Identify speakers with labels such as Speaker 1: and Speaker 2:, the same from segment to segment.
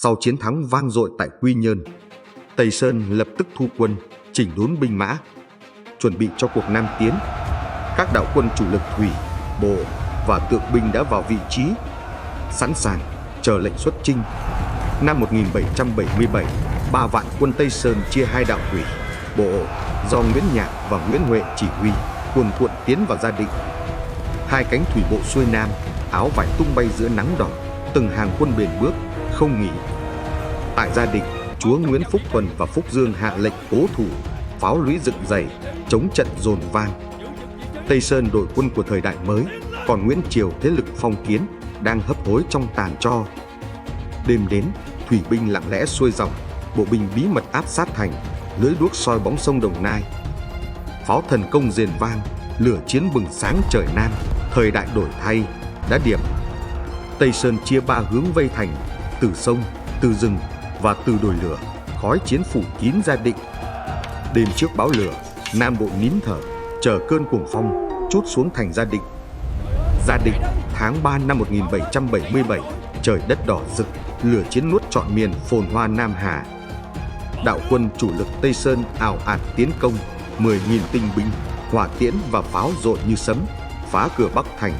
Speaker 1: Sau chiến thắng vang dội tại Quy Nhơn, Tây Sơn lập tức thu quân, chỉnh đốn binh mã, chuẩn bị cho cuộc Nam tiến. Các đạo quân chủ lực thủy, bộ và tượng binh đã vào vị trí, sẵn sàng chờ lệnh xuất chinh. Năm 1777, 3 vạn quân Tây Sơn chia hai đạo thủy, bộ do Nguyễn Nhạc và Nguyễn Huệ chỉ huy, cuồn cuộn tiến vào Gia Định. Hai cánh thủy bộ xuôi nam, áo vải tung bay giữa nắng đỏ, từng hàng quân bền bước, không nghỉ. Tại Gia Định, chúa Nguyễn Phúc Thuần và Phúc Dương hạ lệnh cố thủ, pháo lũy dựng dày, chống trận dồn vang. Tây Sơn đội quân của thời đại mới, còn Nguyễn Triều thế lực phong kiến đang hấp hối trong tàn tro. Đêm đến, thủy binh lặng lẽ xuôi dòng, bộ binh bí mật áp sát thành, lưỡi đuốc soi bóng sông Đồng Nai. Pháo thần công rền vang, lửa chiến bừng sáng trời Nam, thời đại đổi thay, đã điểm. Tây Sơn chia 3 hướng vây thành, từ sông, từ rừng và từ đồi lửa, khói chiến phủ kín Gia Định. Đêm trước báo lửa, Nam Bộ nín thở, chờ cơn cuồng phong trút xuống thành Gia Định. Gia Định, tháng 3 năm 1777, trời đất đỏ rực, lửa chiến nuốt trọn miền phồn hoa Nam Hà. Đạo quân chủ lực Tây Sơn ào ạt tiến công, 10.000 tinh binh, hỏa tiễn và pháo dội như sấm, phá cửa Bắc thành.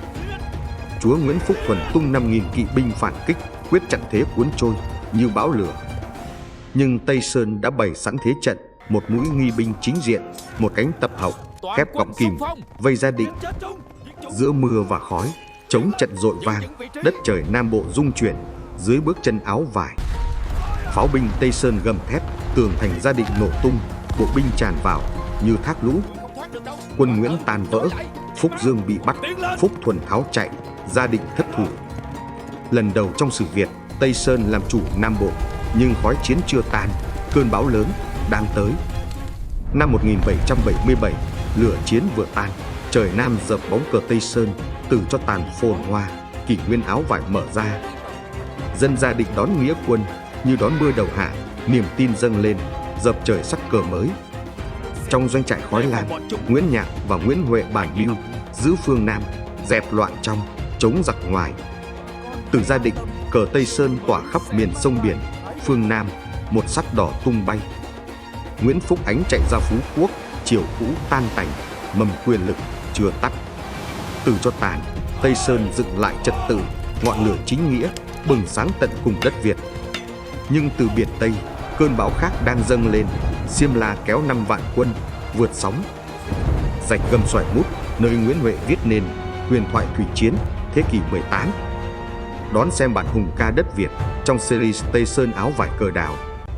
Speaker 1: Chúa Nguyễn Phúc Thuần tung 5.000 kỵ binh phản kích, quyết chặn thế cuốn trôi như bão lửa. Nhưng Tây Sơn đã bày sẵn thế trận, một mũi nghi binh chính diện, một cánh tập hậu, khép gọng kìm, vây Gia Định. Giữa mưa và khói, chống trận dội vang, đất trời Nam Bộ rung chuyển dưới bước chân áo vải. Pháo binh Tây Sơn gầm thét, tường thành Gia Định nổ tung, bộ binh tràn vào như thác lũ. Quân Nguyễn tan vỡ, Phúc Dương bị bắt, Phúc Thuần tháo chạy, Gia Định thất thủ. Lần đầu trong sử Việt, Tây Sơn làm chủ Nam Bộ, nhưng khói chiến chưa tan, cơn bão lớn đang tới. Năm 1777, lửa chiến vừa tan, trời Nam dợp bóng cờ Tây Sơn, từ cho tàn phồn hoa, kỷ nguyên áo vải mở ra. Dân Gia Định đón nghĩa quân như đón mưa đầu hạ, niềm tin dâng lên, dợp trời sắc cờ mới. Trong doanh trại khói lan, Nguyễn Nhạc và Nguyễn Huệ bàn mưu giữ phương Nam, dẹp loạn trong, chống giặc ngoài. Từ Gia Định, cờ Tây Sơn tỏa khắp miền sông biển, phương Nam, một sắt đỏ tung bay. Nguyễn Phúc Ánh chạy ra Phú Quốc, triều cũ tan tành, mầm quyền lực chưa tắt. Từ cho tàn, Tây Sơn dựng lại trật tự, ngọn lửa chính nghĩa bừng sáng tận cùng đất Việt. Nhưng từ biển Tây, cơn bão khác đang dâng lên. Xiêm La kéo 5 vạn quân vượt sóng. Rạch Gầm Xoài Mút, nơi Nguyễn Huệ viết nên huyền thoại thủy chiến thế kỷ 18. Đón xem bản hùng ca đất Việt trong series Tây Sơn áo vải cờ đảo.